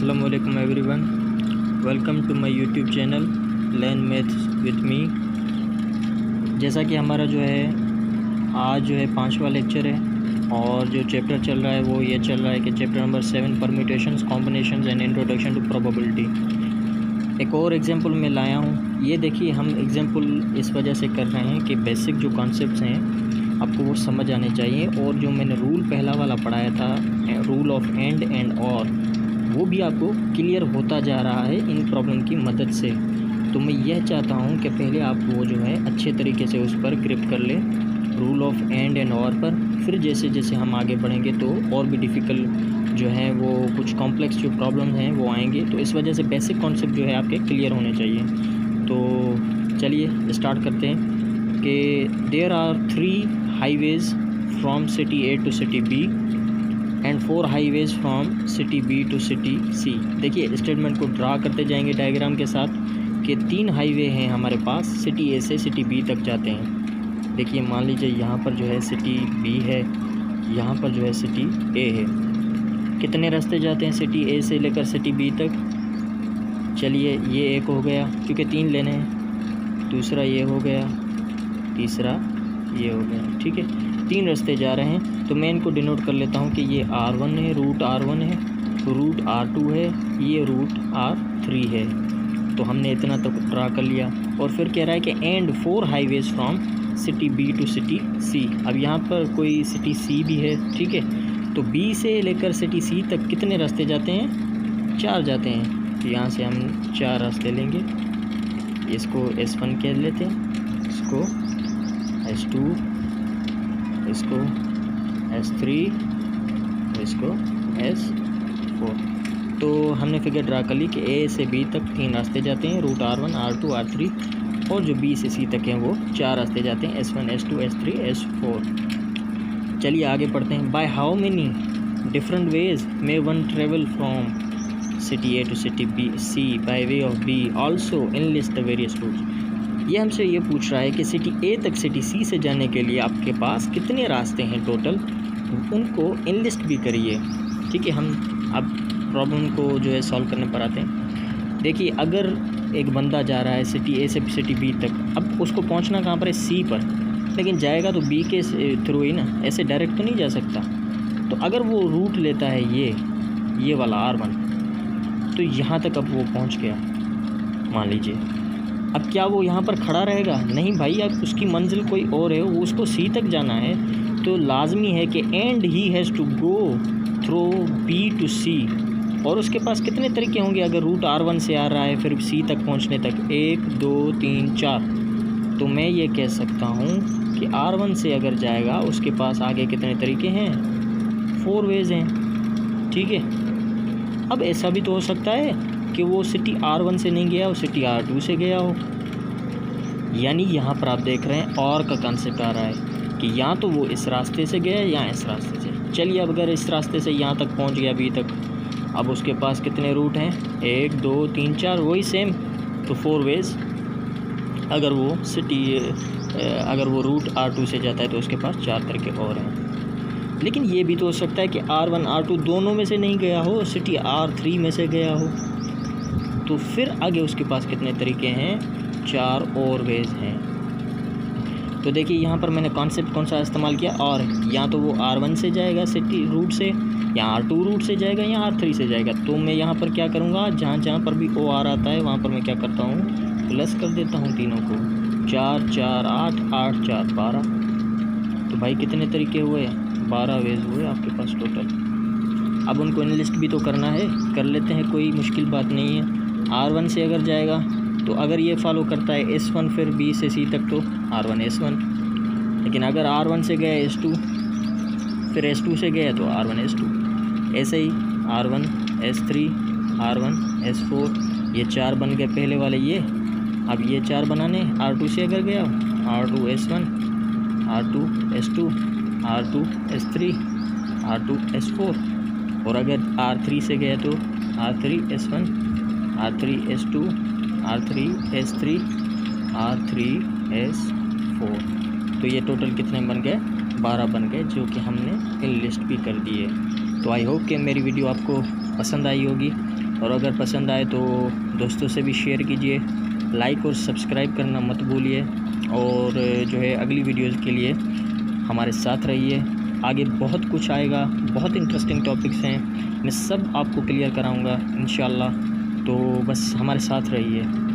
अस्सलाम वालेकुम everyone, welcome to my YouTube channel learn maths with me. जैसा कि हमारा जो है आज जो है 5वां लेक्चर है और जो चैप्टर चल रहा है वो ये चल रहा है कि chapter number 7 permutations, combinations and introduction to probability. एक और एग्जांपल मैं लाया हूँ। ये देखिए, हम एग्जांपल इस वजह से कर रहे हैं कि बेसिक जो कॉन्सेप्ट्स हैं आपको वो समझ आने चाहिए, और जो मैंने रूल पहला वाला पढ़ाया था, रूल ऑफ एंड और, वो भी आपको क्लियर होता जा रहा है इन प्रॉब्लम की मदद से। तो मैं यह चाहता हूँ कि पहले आप वो जो है अच्छे तरीके से उस पर ग्रिप कर लें, रूल ऑफ एंड और पर। फिर जैसे जैसे हम आगे बढ़ेंगे तो और भी डिफ़िकल्ट जो है वो कुछ कॉम्प्लेक्स जो प्रॉब्लम हैं वो आएंगे। तो इस वजह से बेसिक कॉन्सेप्ट जो है आपके क्लियर होने चाहिए। तो चलिए स्टार्ट करते हैं कि there are 3 highways from city A to city B and 4 highways from city B to city C. देखिए स्टेटमेंट को ड्रा करते जाएंगे डायग्राम के साथ कि 3 हाईवे हैं हमारे पास, सिटी ए से सिटी बी तक जाते हैं। देखिए मान लीजिए यहाँ पर जो है सिटी बी है, यहाँ पर जो है सिटी ए है। कितने रास्ते जाते हैं सिटी ए से लेकर सिटी बी तक? चलिए ये एक हो गया क्योंकि 3 लेने हैं, दूसरा ये हो गया, तीसरा ये हो गया। ठीक है, 3 रास्ते जा रहे हैं। तो मैं इनको डिनोट कर लेता हूँ कि ये R1 है, रूट R1 है, रूट R2 है, ये रूट R3 है। तो हमने इतना तो ड्रा कर लिया। और फिर कह रहा है कि and 4 highways from city B to city C. अब यहाँ पर कोई सिटी सी भी है, ठीक है। तो बी से लेकर सिटी सी तक कितने रास्ते जाते हैं? 4 जाते हैं। तो यहाँ से हम 4 रास्ते लेंगे। इसको S1 कह लेते हैं, इसको S2, इसको S3, इसको S4। तो हमने फिगर ड्रा कर ली कि A से B तक 3 रास्ते जाते हैं, रूट R1, R2, R3, और जो B से C तक हैं वो 4 रास्ते जाते हैं, S1, S2, S3, S4। चलिए आगे पढ़ते हैं। By how many different ways may one travel from city A to city B C by way of B also enlist the various routes. ये हमसे ये पूछ रहा है कि सिटी ए तक सिटी सी से जाने के लिए आपके पास कितने रास्ते हैं टोटल, उनको इनलिस्ट भी करिए। ठीक है, हम अब प्रॉब्लम को जो है सॉल्व करने पर आते हैं। देखिए अगर एक बंदा जा रहा है सिटी ए से सिटी बी तक, अब उसको पहुंचना कहाँ पर है? सी पर, लेकिन जाएगा तो बी के थ्रू ही ना, ऐसे डायरेक्ट तो नहीं जा सकता। तो अगर वो रूट लेता है ये वाला R1, तो यहाँ तक अब वो पहुँच गया मान लीजिए। अब क्या वो यहाँ पर खड़ा रहेगा? नहीं भाई, अब उसकी मंजिल कोई और है, वो उसको सी तक जाना है। तो लाजमी है कि and he has to go through B to C. और उसके पास कितने तरीके होंगे अगर रूट R1 से आ रहा है फिर सी तक पहुँचने तक? 1 2 3 4। तो मैं ये कह सकता हूँ कि R1 से अगर जाएगा उसके पास आगे कितने तरीके हैं? 4 वेज हैं। ठीक है, अब ऐसा भी तो हो सकता है कि वो सिटी R1 से नहीं गया, वो सिटी R2 से गया हो। यानी यहाँ पर आप देख रहे हैं और का कंसेप्ट आ रहा है कि या तो वो इस रास्ते से गया या इस रास्ते से। चलिए अब अगर इस रास्ते से यहाँ तक पहुँच गया बी तक, अब उसके पास कितने रूट हैं? 1 2 3 4, वही सेम। तो 4 वेज। अगर वो रूट R2 से जाता है तो उसके पास 4 तरीके और हैं। लेकिन ये भी तो हो सकता है कि R1 R2 दोनों में से नहीं गया हो, सिटी R3 में से गया हो। तो फिर आगे उसके पास कितने तरीके हैं? 4 और वेज हैं। तो देखिए यहाँ पर मैंने कॉन्सेप्ट कौन सा इस्तेमाल किया? और या तो वो R1 से जाएगा सिटी रूट से, या R2 रूट से जाएगा, या R3 से जाएगा। तो मैं यहाँ पर क्या करूँगा, जहाँ जहाँ पर भी OR आता है वहाँ पर मैं क्या करता हूँ? प्लस कर देता हूँ तीनों को। 4 4 8 8 4 12। तो भाई कितने तरीके हुए? 12 वेज हुए आपके पास टोटल। अब उनको इनलिस्ट भी तो करना है, कर लेते हैं, कोई मुश्किल बात नहीं है। R1 से अगर जाएगा तो अगर ये फॉलो करता है S1 फिर B से C तक तो R1 S1, लेकिन अगर R1 से गया S2 फिर S2 से गया तो R1 S2। ऐसे ही R1 S3 R1 S4, ये 4 बन गए पहले वाले ये। अब ये 4 बनाने R2 से अगर गया R2 S1, R2 S2, R2 S3, R2 S4, और अगर R3 से गया तो R3 S1, R3 S2, R3 S3, R3 S4। तो ये टोटल कितने बन गए? 12 बन गए, जो कि हमने इन लिस्ट भी कर दिए। तो आई होप कि मेरी वीडियो आपको पसंद आई होगी। और अगर पसंद आए तो दोस्तों से भी शेयर कीजिए, लाइक और सब्सक्राइब करना मत भूलिए। और जो है अगली वीडियोज़ के लिए हमारे साथ रहिए। आगे बहुत कुछ आएगा, बहुत इंटरेस्टिंग टॉपिक्स हैं, मैं सब आपको क्लियर कराऊंगा इंशाल्लाह। तो बस हमारे साथ रहिए।